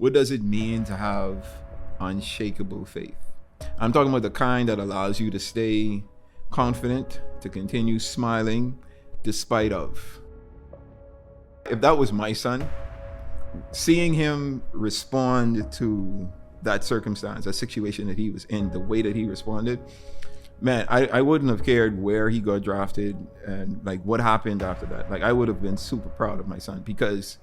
What does it mean to have unshakable faith? I'm talking about the kind that allows you to stay confident, to continue smiling despite of. If that was my son, seeing him respond to that circumstance, that situation that he was in, the way that he responded, man, I wouldn't have cared where he got drafted and like what happened after that. Like I would have been super proud of my son, because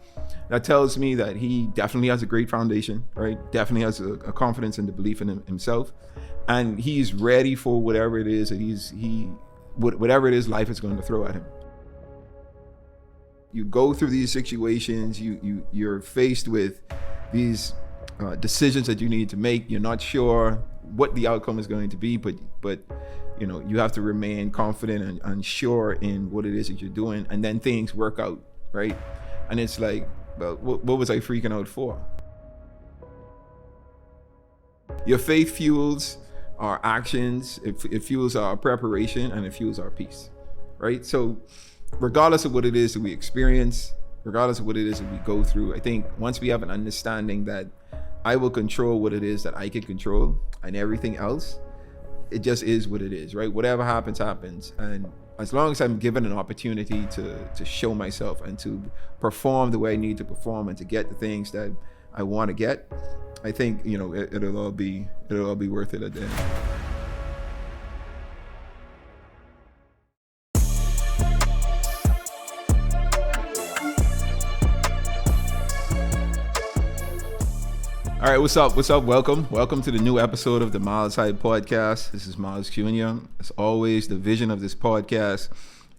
that tells me that he definitely has a great foundation, right? Definitely has a confidence and the belief in himself, and he's ready for whatever it is that whatever it is life is going to throw at him. You go through these situations, you're faced with these decisions that you need to make. You're not sure what the outcome is going to be, but you have to remain confident and sure in what it is that you're doing, and then things work out, right? And it's like, well, what was I freaking out for? Your faith fuels our actions, it fuels our preparation, and it fuels our peace, right? So regardless of what it is that we experience, regardless of what it is that we go through, I think once we have an understanding that I will control what it is that I can control, and everything else, it just is what it is, right? Whatever happens, happens. And as long as I'm given an opportunity to show myself and to perform the way I need to perform and to get the things that I want to get, I think, it'll all be worth it at the end. All right, what's up? Welcome to the new episode of the Myles podcast. This is Myles Jr. As always, the vision of this podcast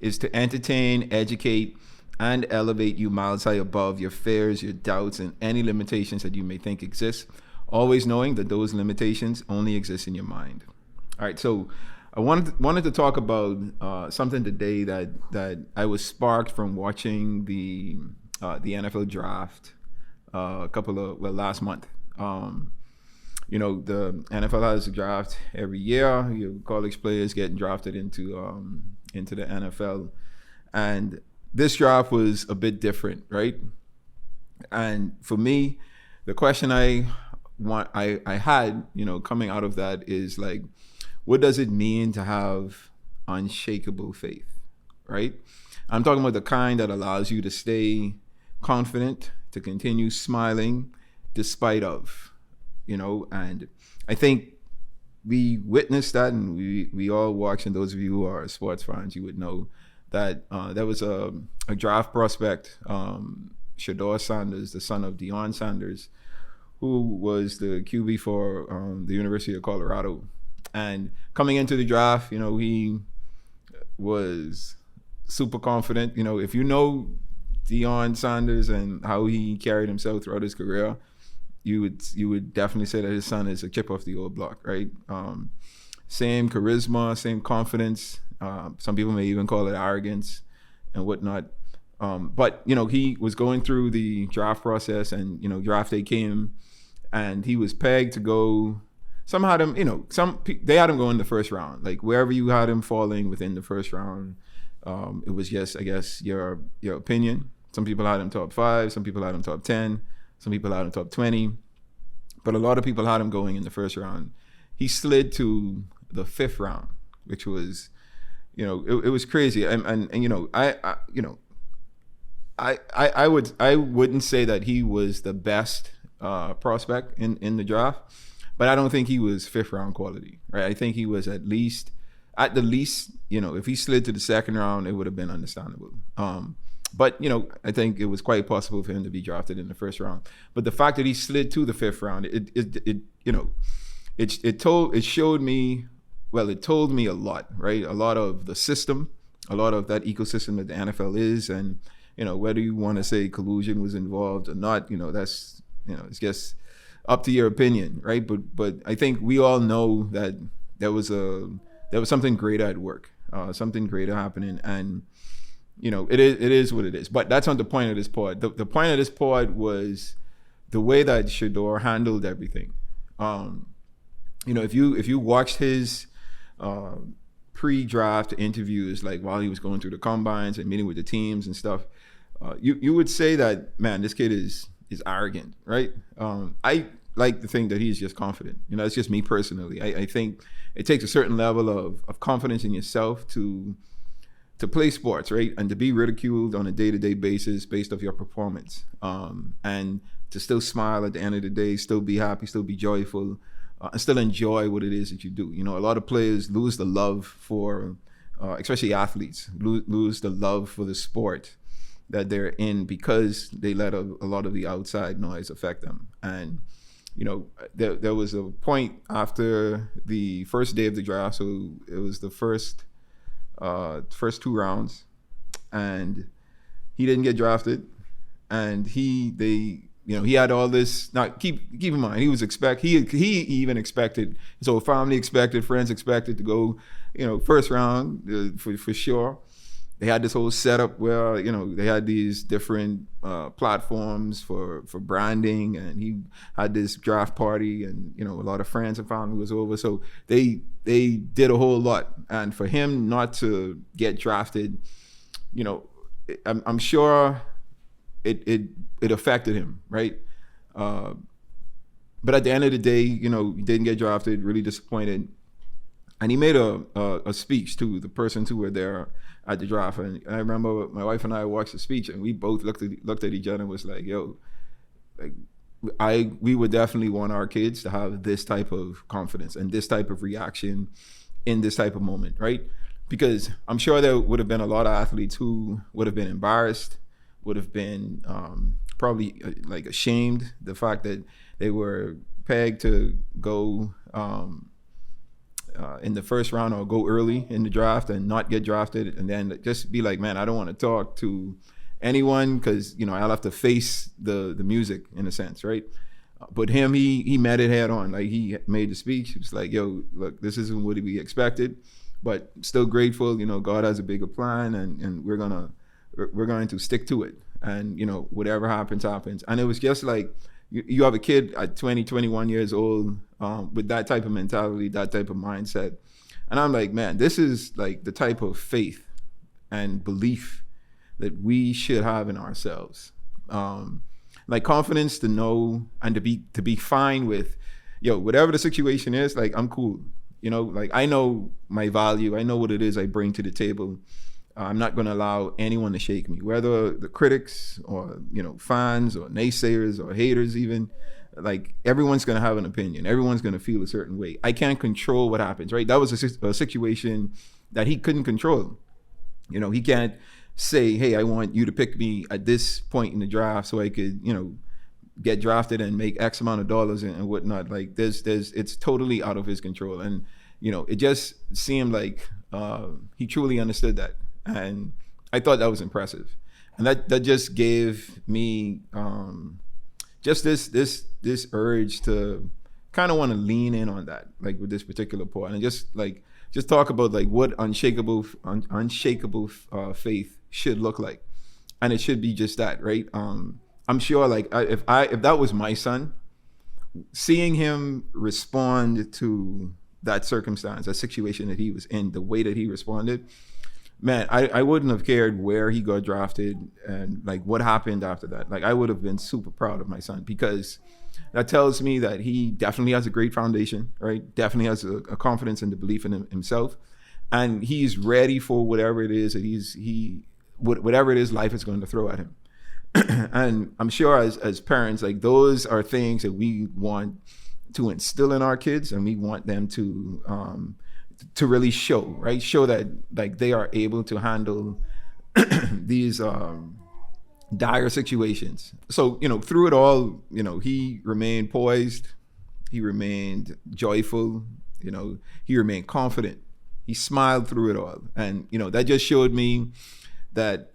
is to entertain, educate, and elevate you miles high above your fears, your doubts, and any limitations that you may think exist, always knowing that those limitations only exist in your mind. All right, so I wanted to talk about something today that I was sparked from watching the NFL draft last month. The NFL has a draft every year. Your college players getting drafted into the NFL, and this draft was a bit different, right? And for me, the question I had, coming out of that is like, what does it mean to have unshakable faith, right? I'm talking about the kind that allows you to stay confident, to continue smiling despite of, and I think we witnessed that, and we all watched, and those of you who are sports fans, you would know that there was a draft prospect, Shedeur Sanders, the son of Shedeur Sanders, who was the QB for the University of Colorado. And coming into the draft, he was super confident. If you know Shedeur Sanders and how he carried himself throughout his career, you would definitely say that his son is a chip off the old block, right? Same charisma, same confidence. Some people may even call it arrogance and whatnot. But he was going through the draft process, and draft day came, and he was pegged to go. Some had him, they had him go in the first round. Like wherever you had him falling within the first round, it was just, I guess, your opinion. Some people had him top 5, some people had him top 10, some people had him top 20, but a lot of people had him going in the first round. He slid to the 5th round, which was, it was crazy. I wouldn't say that he was the best prospect in the draft, but I don't think he was 5th round quality, right? I think he was at the least, if he slid to the 2nd round, it would have been understandable. But I think it was quite possible for him to be drafted in the 1st round. But the fact that he slid to the 5th round, it told me a lot, right? A lot of the system, a lot of that ecosystem that the NFL is, and whether you want to say collusion was involved or not, that's it's just up to your opinion, right? But I think we all know that there was something greater at work, something greater happening, and it is what it is. But that's not the point of this pod. The point of this pod was the way that Shedeur handled everything. If you watched his pre-draft interviews, like while he was going through the combines and meeting with the teams and stuff, you would say that, man, this kid is is arrogant, right? I like to think that he's just confident. You know, it's just me personally. I think it takes a certain level of confidence in yourself to play sports, right? And to be ridiculed on a day-to-day basis based off your performance. And to still smile at the end of the day, still be happy, still be joyful, and still enjoy what it is that you do. You know, a lot of players lose the love for, especially athletes, lose the love for the sport that they're in because they let a lot of the outside noise affect them. And, you know, there was a point after the first day of the draft, so it was the first 2 rounds, and he didn't get drafted, and he had all this. Now keep in mind, he even expected, so family expected, friends expected to go, you know, first round for sure. They had this whole setup where, you know, they had these different platforms for branding, and he had this draft party, and, you know, a lot of friends and family was over. So they did a whole lot. And for him not to get drafted, you know, I'm sure it affected him, right? But at the end of the day, you know, he didn't get drafted, really disappointed. And he made a speech to the persons who were there at the draft. And I remember my wife and I watched the speech, and we both looked at each other and was like, yo, like, we would definitely want our kids to have this type of confidence and this type of reaction in this type of moment, right? Because I'm sure there would have been a lot of athletes who would have been embarrassed, would have been probably like ashamed the fact that they were pegged to go in the first round or go early in the draft and not get drafted, and then just be like, man, I don't want to talk to anyone because, you know, I'll have to face the music in a sense, right? But him, he met it head on. Like, he made the speech. He was like, yo, look, this isn't what we expected, but still grateful. You know, God has a bigger plan, and we're going to stick to it. And, you know, whatever happens. And it was just like, you have a kid at 20, 21 years old with that type of mentality, that type of mindset. And I'm like, man, this is like the type of faith and belief that we should have in ourselves. Like confidence to know and to be fine with, yo, whatever the situation is, like, I'm cool. You know, like, I know my value. I know what it is I bring to the table. I'm not going to allow anyone to shake me, whether the critics or, you know, fans or naysayers or haters even. Like, everyone's going to have an opinion. Everyone's going to feel a certain way. I can't control what happens, right? That was a situation that he couldn't control. You know, he can't say, hey, I want you to pick me at this point in the draft so I could, you know, get drafted and make X amount of dollars and whatnot. Like, it's totally out of his control. And, you know, it just seemed like he truly understood that. And I thought that was impressive. And that just gave me just this urge to kind of want to lean in on that, like with this particular point, and just talk about like what unshakable faith should look like. And it should be just that, right? I'm sure, like, if that was my son, seeing him respond to that circumstance, that situation that he was in, the way that he responded, man, I wouldn't have cared where he got drafted and like what happened after that. Like, I would have been super proud of my son, because that tells me that he definitely has a great foundation, right? Definitely has a confidence and the belief in himself, and he's ready for whatever it is that whatever it is life is going to throw at him. And I'm sure as parents, like, those are things that we want to instill in our kids, and we want them to really show, right? Show that, like, they are able to handle these dire situations. So, you know, through it all, you know, he remained poised, he remained joyful, you know, he remained confident, he smiled through it all. And, you know, that just showed me that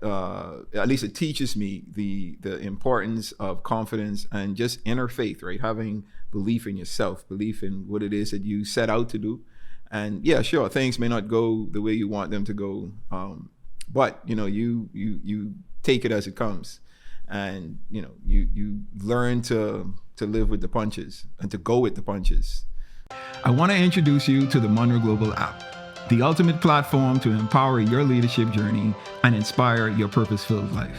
at least it teaches me the importance of confidence and just inner faith, right? Having belief in yourself, belief in what it is that you set out to do. And yeah, sure, things may not go the way you want them to go, but, you know, you take it as it comes, and, you know, you learn to live with the punches and to go with the punches. I want to introduce you to the Monroe Global app, the ultimate platform to empower your leadership journey and inspire your purpose-filled life.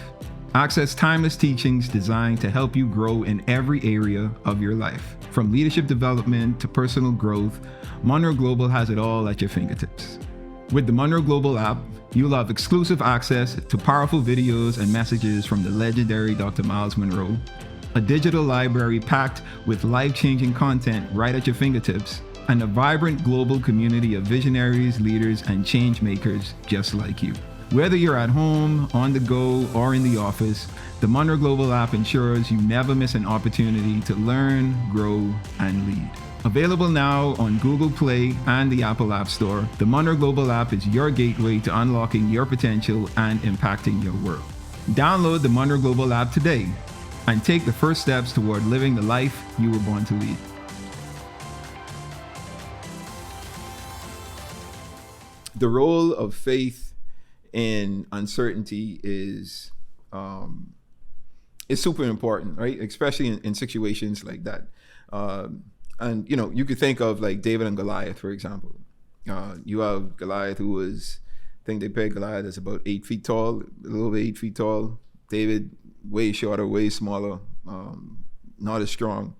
Access timeless teachings designed to help you grow in every area of your life. From leadership development to personal growth, Monroe Global has it all at your fingertips. With the Monroe Global app, you'll have exclusive access to powerful videos and messages from the legendary Dr. Myles Monroe, a digital library packed with life-changing content right at your fingertips, and a vibrant global community of visionaries, leaders, and change makers just like you. Whether you're at home, on the go, or in the office, the Monroe Global app ensures you never miss an opportunity to learn, grow, and lead. Available now on Google Play and the Apple App Store, the Monroe Global app is your gateway to unlocking your potential and impacting your world. Download the Monroe Global app today and take the first steps toward living the life you were born to lead. The role of faith in uncertainty is super important, right? Especially in situations like that. And you could think of like David and Goliath, for example. You have Goliath, who was, I think they pegged Goliath as about 8 feet tall, a little over 8 feet tall. David, way shorter, way smaller, not as strong.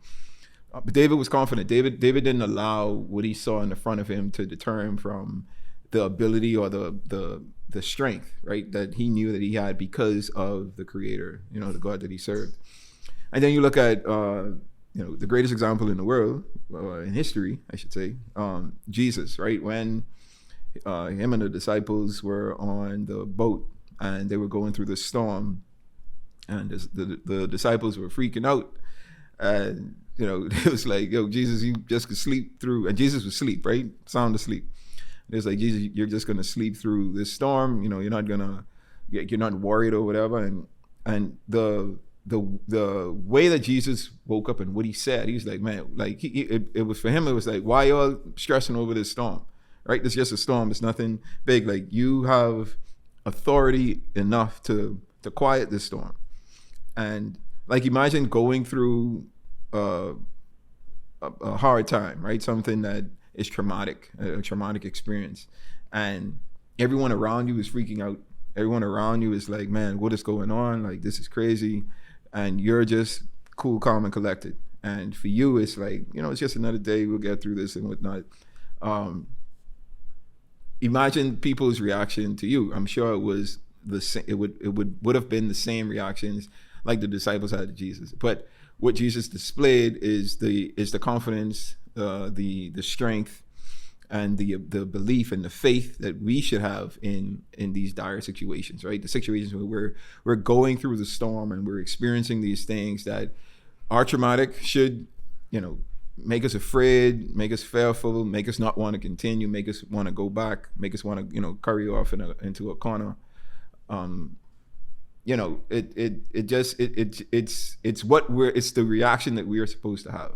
But David was confident. David didn't allow what he saw in the front of him to deter him from the ability or the strength, right, that he knew that he had because of the Creator, the God that he served. And then you look at the greatest example in the world, in history, I should say, Jesus, right? When him and the disciples were on the boat and they were going through the storm, and the disciples were freaking out, and it was like, yo, Jesus, you just could sleep through, and Jesus was asleep, right? Sound asleep. It's like, Jesus, you're just gonna sleep through this storm. You're not worried or whatever. And the way that Jesus woke up and what he said, he was like, man, like it was for him. It was like, why y'all stressing over this storm, right? It's just a storm. It's nothing big. Like, you have authority enough to quiet this storm. And like, imagine going through a hard time, right? Something that is traumatic, a traumatic experience, and everyone around you is freaking out. Everyone around you is like, man, what is going on? Like, this is crazy. And you're just cool, calm, and collected. And for you, it's like, it's just another day. We'll get through this and whatnot. Imagine people's reaction to you. I'm sure it was the same. It would have been the same reactions like the disciples had to Jesus. But what Jesus displayed is the confidence, the strength, and the belief and the faith that we should have in these dire situations, right? The situations where we're going through the storm and we're experiencing these things that are traumatic, should, make us afraid, make us fearful, make us not want to continue, make us want to go back, make us want to, curry off into a corner. It's the reaction that we are supposed to have.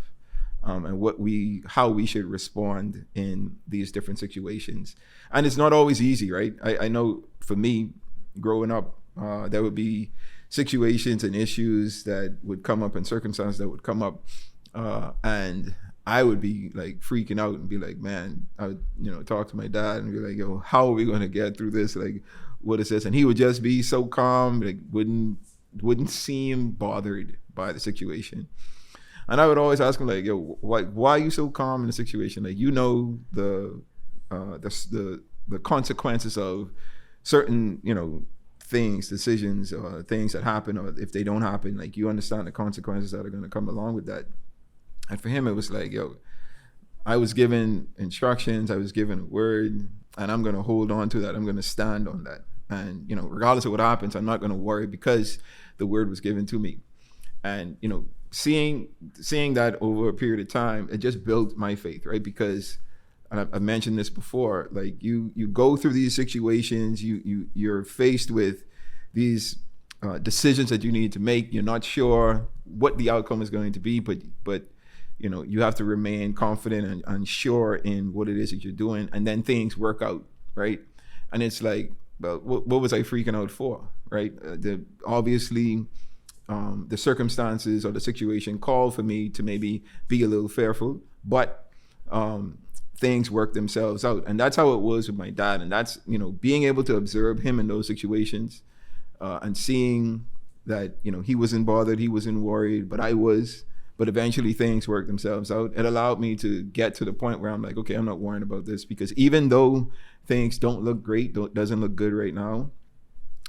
And how we should respond in these different situations. And it's not always easy, right? I know for me, growing up, there would be situations and issues that would come up and circumstances that would come up, and I would be like freaking out and be like, man, I would, talk to my dad and be like, yo, how are we going to get through this? Like, what is this? And he would just be so calm, like wouldn't seem bothered by the situation. And I would always ask him, like, yo, why are you so calm in the situation? Like, the consequences of certain, things, decisions, or things that happen, or if they don't happen, like, you understand the consequences that are going to come along with that. And for him, it was like, yo, I was given instructions, I was given a word, and I'm going to hold on to that. I'm going to stand on that. And, regardless of what happens, I'm not going to worry because the word was given to me. And, seeing that over a period of time, it just built my faith, right? Because, and I mentioned this before, like, you go through these situations, you're faced with these decisions that you need to make. You're not sure what the outcome is going to be, but you have to remain confident and sure in what it is that you're doing, and then things work out, right? And it's like, well, what was I freaking out for, right? Obviously, the circumstances or the situation called for me to maybe be a little fearful, but things work themselves out. And that's how it was with my dad. And that's, being able to observe him in those situations, and seeing that, he wasn't bothered, he wasn't worried, but I was. But eventually things worked themselves out. It allowed me to get to the point where I'm like, okay, I'm not worrying about this, because even though things don't look great, doesn't look good right now,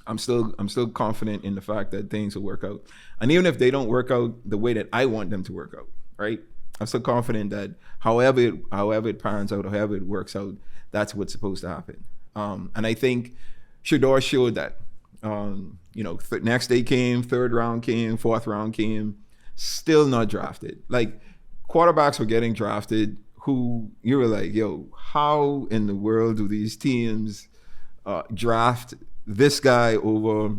I'm still confident in the fact that things will work out. And even if they don't work out the way that I want them to work out, right? I'm still confident that however it pans out, however it works out, that's what's supposed to happen. And I think Shedeur showed that. Next day came, third round came, fourth round came, still not drafted. Like, quarterbacks were getting drafted who you were like, yo, how in the world do these teams draft this guy over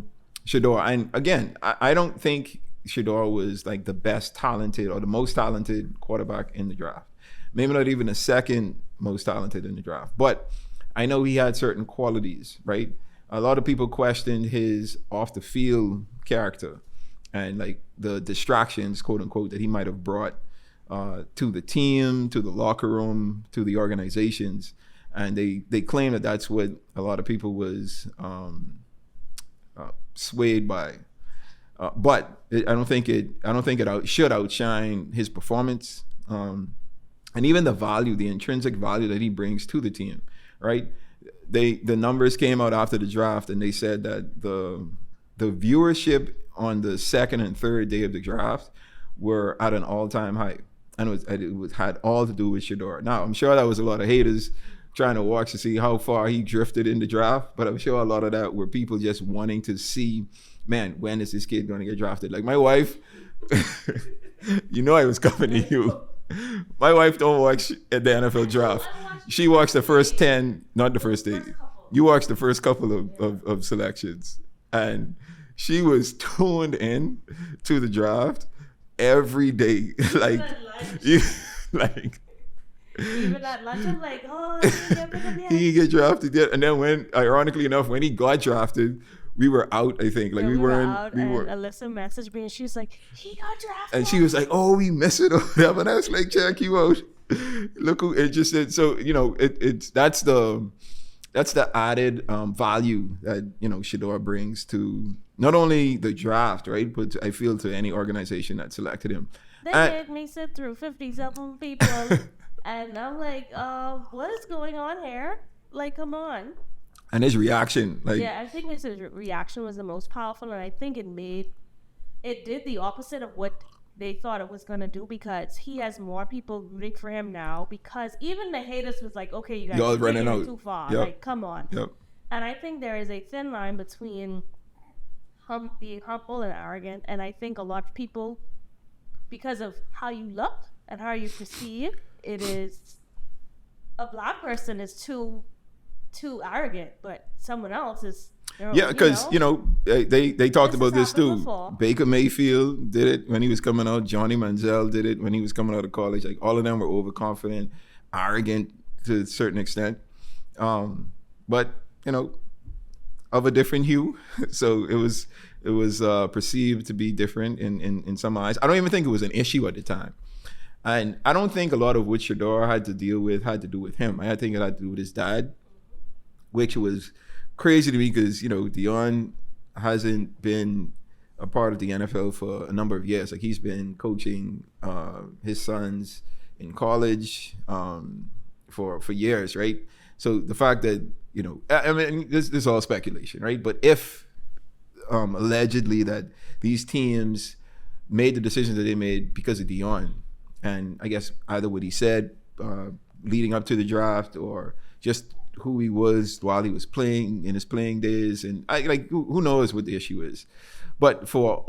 Shedeur? And again, I don't think Shedeur was like the best talented or the most talented quarterback in the draft. Maybe not even the second most talented in the draft. But I know he had certain qualities, right? A lot of people questioned his off the field character and like the distractions, quote unquote, that he might have brought to the team, to the locker room, to the organizations. And they claim that that's what a lot of people was swayed by. But I don't think it should outshine his performance, and even the intrinsic value that he brings to the team, right? The numbers came out after the draft, and they said that the viewership on the second and third day of the draft were at an all-time high, and it had all to do with Shedeur. Now, I'm sure that was a lot of haters trying to watch to see how far he drifted in the draft, but I'm sure a lot of that were people just wanting to see, man, when is this kid going to get drafted? Like my wife, I was coming to you. My wife don't watch at the NFL draft. She watched the first 10, not the first 8. You watched the first couple of selections. And she was tuned in to the draft every day. Like, even at lunch, I'm like, oh, he get drafted yet. And then ironically enough, when he got drafted, we were out, I think. Like we were out, and Alyssa messaged me and she's like, he got drafted. And she was like, oh, we missed it or whatever. And I was like, check you out. Look who interested. So, that's the added value that, Shedeur brings to not only the draft, right? But I feel to any organization that selected him. They made me sit through 57 people. And I'm like, what is going on here? Like, come on. And his reaction, I think his reaction was the most powerful, and I think it did the opposite of what they thought it was going to do, because he has more people rooting for him now, because even the haters was like, okay, you guys are running out too far. Yep. Like, come on. Yep. And I think there is a thin line between being humble and arrogant, and I think a lot of people, because of how you look and how you perceive, it is a black person is too arrogant, but someone else is. Because they talked about this too. Before. Baker Mayfield did it when he was coming out. Johnny Manziel did it when he was coming out of college. Like all of them were overconfident, arrogant to a certain extent, but of a different hue. So it was perceived to be different in some eyes. I don't even think it was an issue at the time. And I don't think a lot of what Shedeur had to deal with had to do with him. I think it had to do with his dad, which was crazy to me because, Deion hasn't been a part of the NFL for a number of years. Like he's been coaching his sons in college for years, right? So the fact that, I mean, this is all speculation, right? But if allegedly that these teams made the decisions that they made because of Deion, and I guess either what he said leading up to the draft or just who he was while he was playing in his playing days, and who knows what the issue is. But for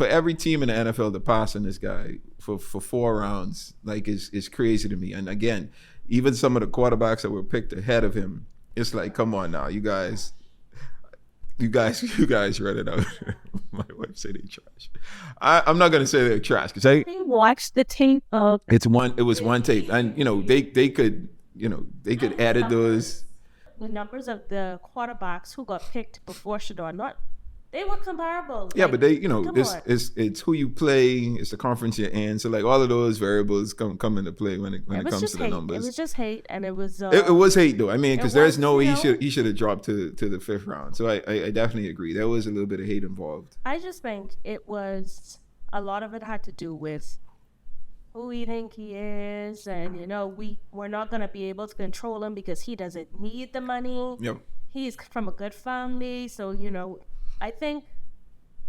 every team in the NFL to pass on this guy for 4 rounds, is crazy to me. And again, even some of the quarterbacks that were picked ahead of him, it's like, come on now, you guys read it out. My wife said they trash. I'm not gonna say they're trash because I watched the tape of it was one tape, and they could edit those. The numbers of the quarterbacks who got picked before Shedeur, not They were comparable. Yeah, Like, but they, come on. it's who you play, it's the conference you're in. So like all of those variables come into play when it was comes just to the hate. numbers. It was just hate, and it was. It was hate though. I mean, because there's was, no way you know- he should have dropped to the 5th round. So I definitely agree. There was a little bit of hate involved. I just think it was a lot of it had to do with who we think he is, and we're not gonna be able to control him because he doesn't need the money. Yep. He's from a good family, so I think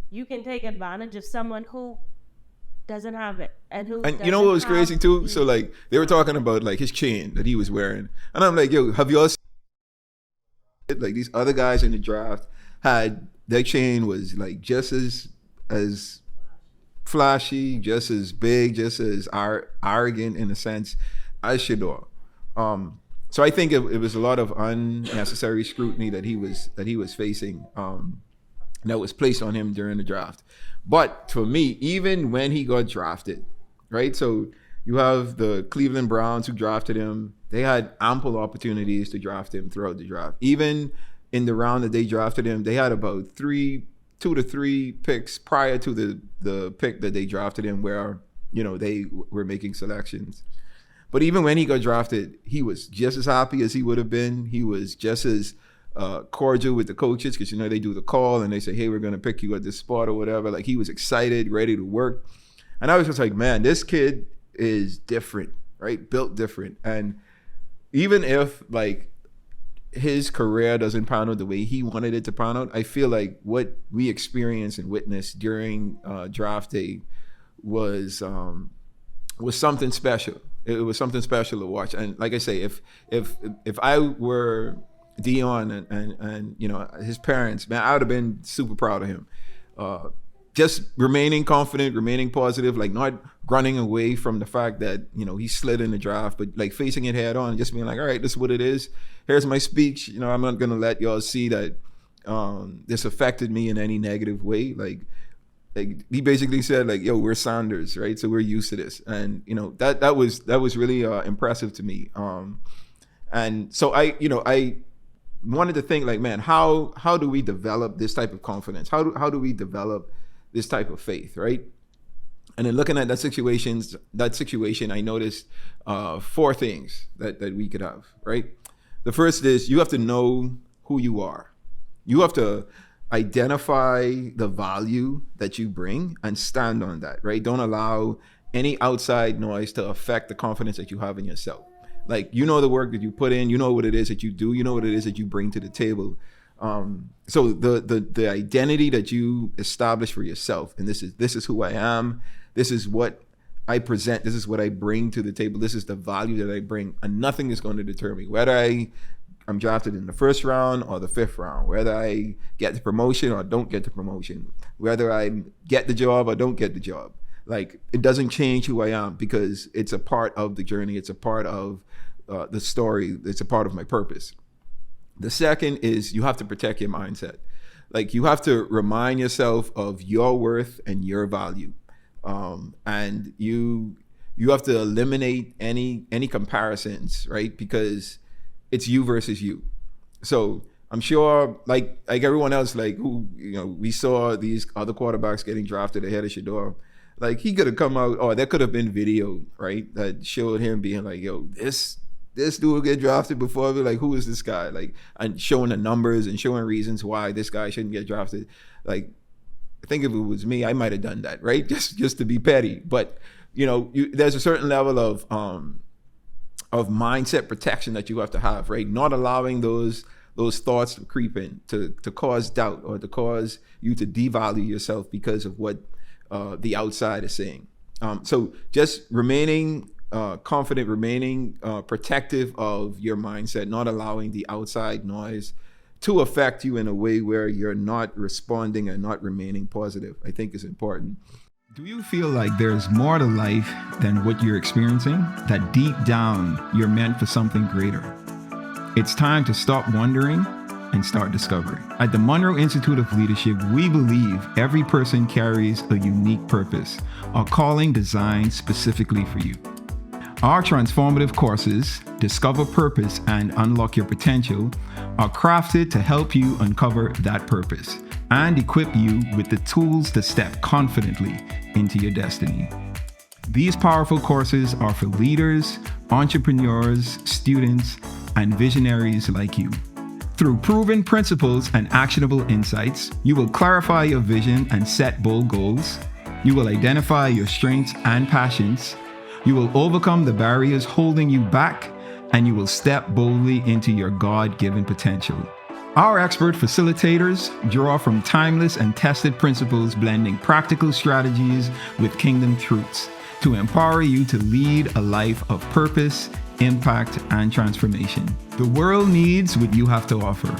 you can take advantage of someone who doesn't have it and who. And you know what was doesn't crazy have too? the- So like they were talking about like his chain that he was wearing, and I'm like, yo, have y'all seen it? Like these other guys in the draft had their chain was like just as flashy, just as big, just as arrogant in a sense as Shedeur. So I think it was a lot of unnecessary scrutiny that he was facing. That was placed on him during the draft. But for me, even when he got drafted, right? So you have the Cleveland Browns who drafted him. They had ample opportunities to draft him throughout the draft. Even in the round that they drafted him, they had about 2 to 3 picks prior to the pick that they drafted him where, they were making selections. But even when he got drafted, he was just as happy as he would have been. He was just as cordial with the coaches because they do the call and they say, hey, we're going to pick you at this spot or whatever. Like he was excited, ready to work. And I was just like, man, this kid is different, right? Built different. And even if like his career doesn't pan out the way he wanted it to pan out, I feel like what we experienced and witnessed during draft day was something special. It was something special to watch. And like I say, if I were Dion and his parents, man, I would have been super proud of him. Just remaining confident, remaining positive, like not running away from the fact that he slid in the draft, but like facing it head on and just being like, all right, this is what it is. Here's my speech. I'm not gonna let y'all see that this affected me in any negative way. Like he basically said like, yo, we're Sanders, right? So we're used to this, and that was really impressive to me. And so I wanted to think like, man, how do we develop this type of confidence? How do we develop this type of faith, right? And then looking at that situation, I noticed 4 things that we could have, right? The first is you have to know who you are. You have to identify the value that you bring and stand on that, right? Don't allow any outside noise to affect the confidence that you have in yourself. Like, the work that you put in, what it is that you do, what it is that you bring to the table. So the identity that you establish for yourself, and this is who I am, this is what I present, this is what I bring to the table, this is the value that I bring, and nothing is going to deter me. Whether I'm drafted in the 1st round or the 5th round, whether I get the promotion or don't get the promotion, whether I get the job or don't get the job. Like, it doesn't change who I am because it's a part of the journey. It's a part of the story. It's a part of my purpose. The second is you have to protect your mindset. Like, you have to remind yourself of your worth and your value. And you have to eliminate any comparisons, right? Because it's you versus you. So I'm sure, like everyone else, like who we saw these other quarterbacks getting drafted ahead of Shedeur. Like, he could have come out, or there could have been video, right, that showed him being like, yo, this dude will get drafted before. I'll be like, who is this guy? Like, and showing the numbers and showing reasons why this guy shouldn't get drafted. Like, I think if it was me, I might have done that, right? Just to be petty. But there's a certain level of mindset protection that you have to have, right? Not allowing those thoughts to creep in to cause doubt or to cause you to devalue yourself because of what the outside is saying. So just remaining confident, remaining protective of your mindset, not allowing the outside noise to affect you in a way where you're not responding and not remaining positive, I think is important. Do you feel like there's more to life than what you're experiencing? That deep down, you're meant for something greater? It's time to stop wondering and start discovering. At the Monroe Institute of Leadership, we believe every person carries a unique purpose, a calling designed specifically for you. Our transformative courses, Discover Purpose and Unlock Your Potential, are crafted to help you uncover that purpose and equip you with the tools to step confidently into your destiny. These powerful courses are for leaders, entrepreneurs, students, and visionaries like you. Through proven principles and actionable insights, you will clarify your vision and set bold goals. You will identify your strengths and passions. You will overcome the barriers holding you back, and you will step boldly into your God-given potential. Our expert facilitators draw from timeless and tested principles, blending practical strategies with kingdom truths to empower you to lead a life of purpose, impact, and transformation. The world needs what you have to offer.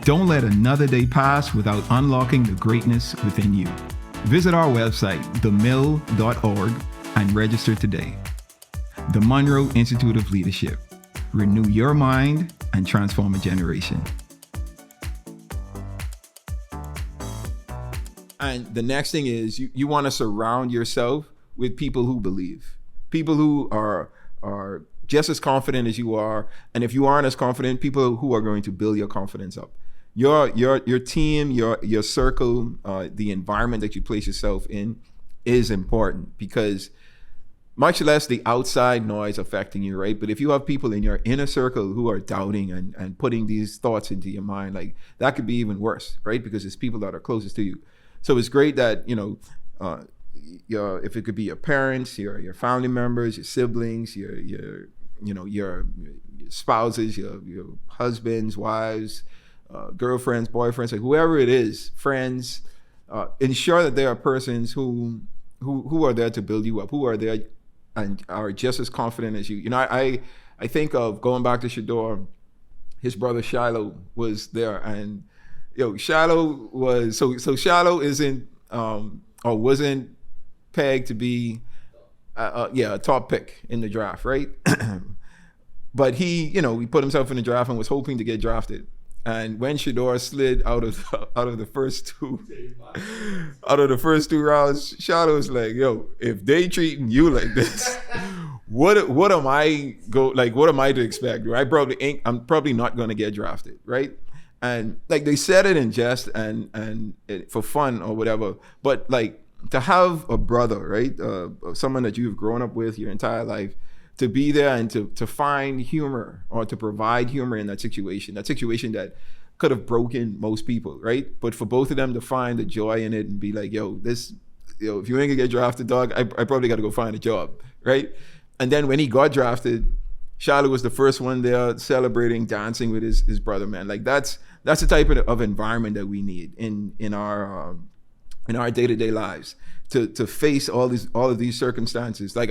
Don't let another day pass without unlocking the greatness within you. Visit our website, themill.org, and register today. The Monroe Institute of Leadership. Renew your mind and transform a generation. And the next thing is you want to surround yourself with people who believe, people who are just as confident as you are. And if you aren't as confident, people who are going to build your confidence up. Your team, your circle, the environment that you place yourself in is important, because much less the outside noise affecting you, right? But if you have people in your inner circle who are doubting and putting these thoughts into your mind, like that could be even worse, right? Because it's people that are closest to you. So it's great that, if it could be your parents, your family members, your siblings, your spouses, your husbands, wives, girlfriends, boyfriends, like whoever it is, friends, ensure that there are persons who are there to build you up, who are there and are just as confident as you. I think of going back to Shedeur, his brother Shiloh was there, and Shiloh was so Shiloh isn't or wasn't pegged to be a top pick in the draft, right? But he put himself in the draft and was hoping to get drafted. And when Shedeur slid out of the first two rounds, Shiloh was like, if they treating you like this, what am I to expect? Right? I'm probably not going to get drafted, right? And like they said it in jest and for fun or whatever, but like to have a brother, right, someone that you've grown up with your entire life, to be there and to find humor or to provide humor in that situation that could have broken most people, right? But for both of them to find the joy in it and be like, if you ain't gonna get drafted, dog, I probably got to go find a job, right? And then when he got drafted, Shiloh was the first one there celebrating, dancing with his brother, man. Like that's the type of environment that we need in our day-to-day lives to face all of these circumstances. Like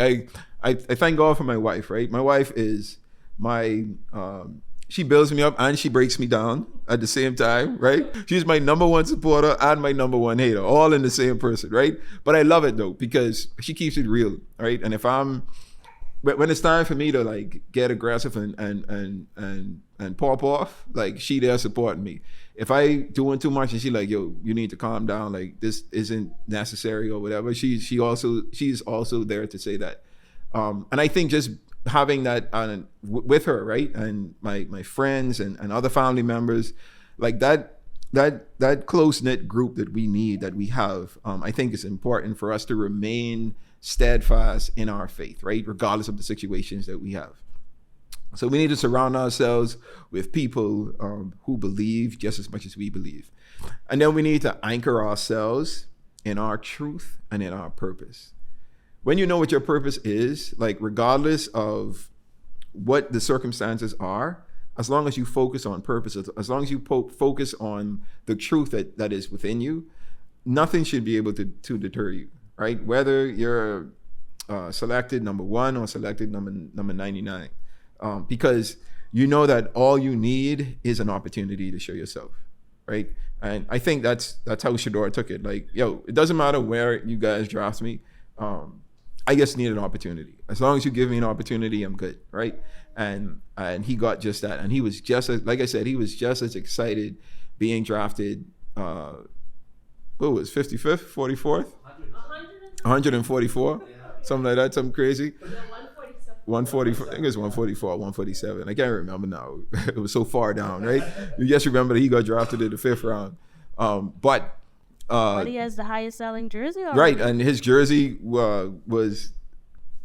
I thank God for my wife, right? My wife is she builds me up and she breaks me down at the same time, right? She's my number one supporter and my number one hater, all in the same person, right? But I love it though, because she keeps it real, right? And when it's time for me to like get aggressive and pop off, like she there supporting me. If I doing too much and she like, you need to calm down, like this isn't necessary or whatever, she's also there to say that. And I think just having that with her, right, and my friends and other family members, like that close-knit group that we have, I think is important for us to remain steadfast in our faith, right, regardless of the situations that we have. So we need to surround ourselves with people who believe just as much as we believe. And then we need to anchor ourselves in our truth and in our purpose. When you know what your purpose is, like regardless of what the circumstances are, as long as you focus on purpose, as long as you focus on the truth that is within you, nothing should be able to deter you, right? Whether you're selected number 1 or selected number 99. Because you know that all you need is an opportunity to show yourself, right? And I think that's how Shedeur took it. Like, it doesn't matter where you guys draft me. I just need an opportunity. As long as you give me an opportunity, I'm good, right? And he got just that. And he was just as, like I said, he was just as excited being drafted. What was 55th, 44th? 144? Something like that, something crazy. 144, I think it was 144, 147. I can't remember now. It was so far down, right? You just remember that he got drafted in the 5th round. But But he has the highest selling jersey already. right, and his jersey was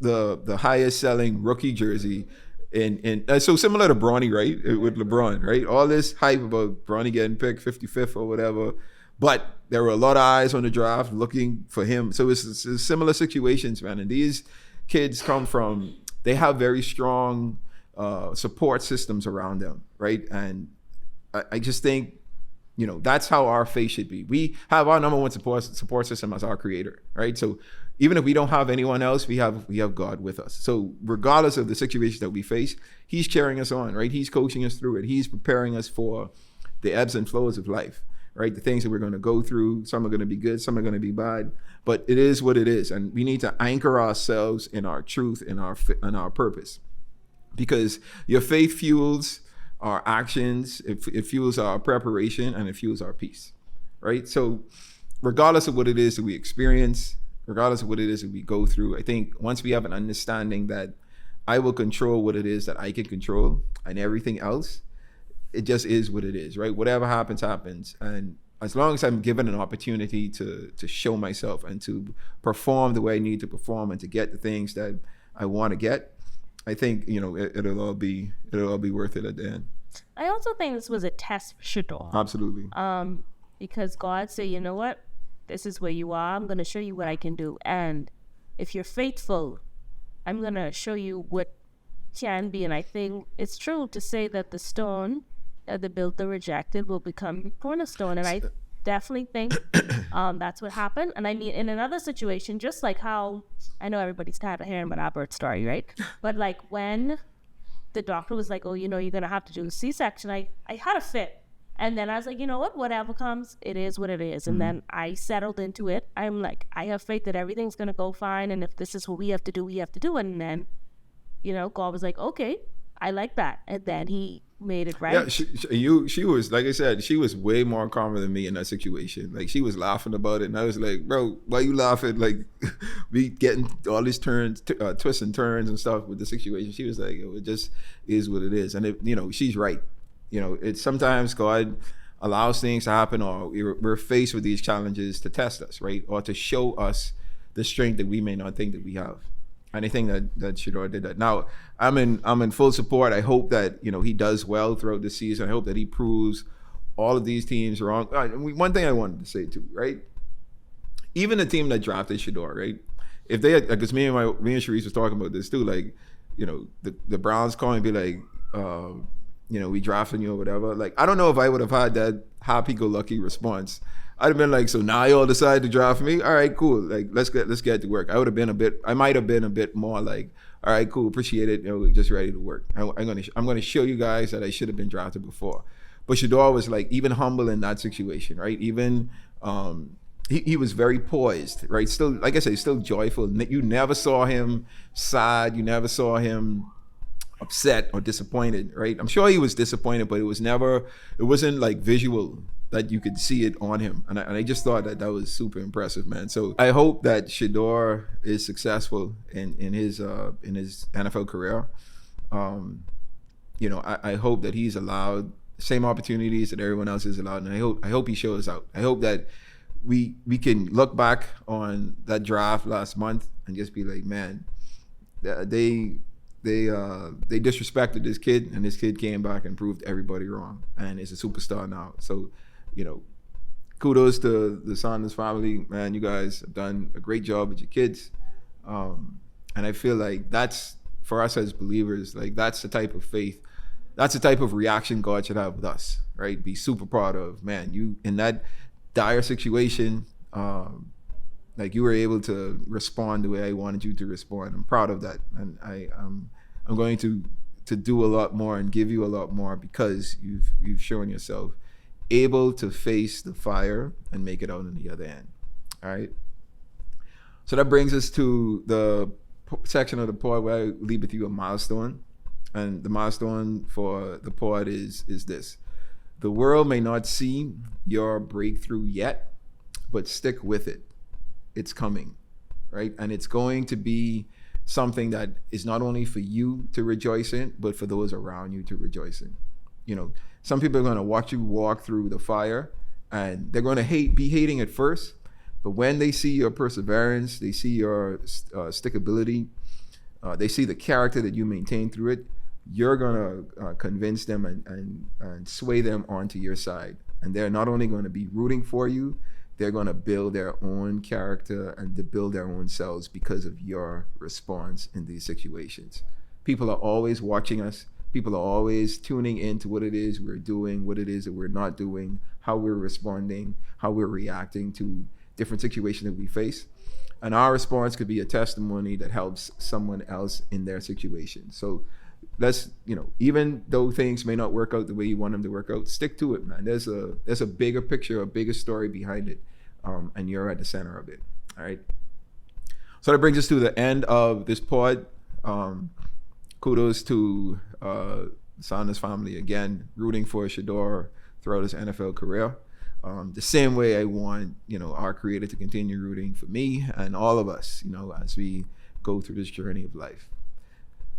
the highest selling rookie jersey in so similar to Bronny, right? With LeBron, right? All this hype about Bronny getting picked 55th or whatever, but there were a lot of eyes on the draft looking for him. So it's similar situations, man. And these kids they have very strong support systems around them, right? And I just think, that's how our faith should be. We have our number one support system as our creator, right? So even if we don't have anyone else, we have God with us. So regardless of the situations that we face, he's cheering us on, right? He's coaching us through it. He's preparing us for the ebbs and flows of life, right? The things that we're going to go through. Some are going to be good, some are going to be bad, but it is what it is. And we need to anchor ourselves in our truth, in our purpose, because your faith fuels our actions, it fuels our preparation, and it fuels our peace, right? So regardless of what it is that we experience, regardless of what it is that we go through, I think once we have an understanding that I will control what it is that I can control, and everything else, it just is what it is, right? Whatever happens, happens. And as long as I'm given an opportunity to show myself and to perform the way I need to perform and to get the things that I want to get, I think, it'll all be worth it at the end. I also think this was a test for Shedeur. Absolutely. Because God said, you know what? This is where you are. I'm going to show you what I can do. And if you're faithful, I'm going to show you what can be. And I think it's true to say that the stone that the builder rejected will become the cornerstone. And I definitely think that's what happened. And I mean, in another situation, just like how I know everybody's tired of hearing about Albert's story, right? But like when the doctor was like, oh, you're going to have to do a C-section, I had a fit. And then I was like, you know what? Whatever comes, it is what it is. And then I settled into it. I'm like, I have faith that everything's going to go fine. And if this is what we have to do, we have to do it. And then, God was like, okay, I like that. And then he made it right. Yeah, she was, like I said, she was way more calmer than me in that situation. Like, she was laughing about it, and I was like, bro, why you laughing? Like, we getting all these twists and turns and stuff with the situation. She was like, it just is what it is. And she's right. It's sometimes God allows things to happen, or we're faced with these challenges to test us, right? Or to show us the strength that we may not think that we have. And I think that Shedeur did that. Now, I'm in full support. I hope that he does well throughout the season. I hope that he proves all of these teams wrong. One thing I wanted to say too, right? Even the team that drafted Shedeur, right? If they had, because me and Sharice was talking about this too, like, the Browns call and be like, we drafted you or whatever. Like, I don't know if I would have had that happy-go-lucky response. I'd have been like, so now you all decide to draft me? All right, cool. Like, let's get to work. I might have been a bit more like, all right, cool, appreciate it. Just ready to work. I'm gonna show you guys that I should have been drafted before. But Shedeur was like even humble in that situation, right? Even he was very poised, right? Still, like I say, still joyful. You never saw him sad. You never saw him upset or disappointed, right? I'm sure he was disappointed, but it wasn't like visual that you could see it on him. And I just thought that was super impressive, man. So I hope that Shedeur is successful in his NFL career. I hope that he's allowed the same opportunities that everyone else is allowed. And I hope he shows out. I hope that we can look back on that draft last month and just be like, man, they disrespected this kid, and this kid came back and proved everybody wrong, and is a superstar now. So, kudos to the Sanders family, man. You guys have done a great job with your kids, and I feel like that's, for us as believers, like that's the type of faith, that's the type of reaction God should have with us, right? Be super proud of, man, you in that dire situation, like you were able to respond the way I wanted you to respond. I'm proud of that, and I'm going to do a lot more and give you a lot more, because you've shown yourself able to face the fire and make it out on the other end. All right. So that brings us to the section of the pod where I leave with you a milestone, and the milestone for the pod is this: the world may not see your breakthrough yet, but stick with it. It's coming, right? And it's going to be something that is not only for you to rejoice in, but for those around you to rejoice in. Some people are going to watch you walk through the fire, and they're going to be hating at first, but when they see your perseverance, they see your stickability, they see the character that you maintain through it, you're going to convince them and sway them onto your side. And they're not only going to be rooting for you, they're going to build their own character and to build their own selves because of your response in these situations. People are always watching us. People are always tuning into what it is we're doing, what it is that we're not doing, how we're responding, how we're reacting to different situations that we face. And our response could be a testimony that helps someone else in their situation. So let's, even though things may not work out the way you want them to work out, stick to it, man. There's a bigger picture, a bigger story behind it. And you're at the center of it. All right. So that brings us to the end of this pod. Kudos to Sanders family again, rooting for Shedeur throughout his NFL career. The same way I want, our creator to continue rooting for me and all of us, as we go through this journey of life.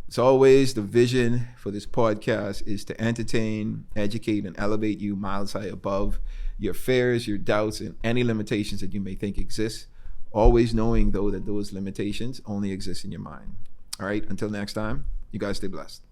As always, the vision for this podcast is to entertain, educate, and elevate you miles high above your fears, your doubts, and any limitations that you may think exist. Always knowing, though, that those limitations only exist in your mind. All right, until next time, you guys stay blessed.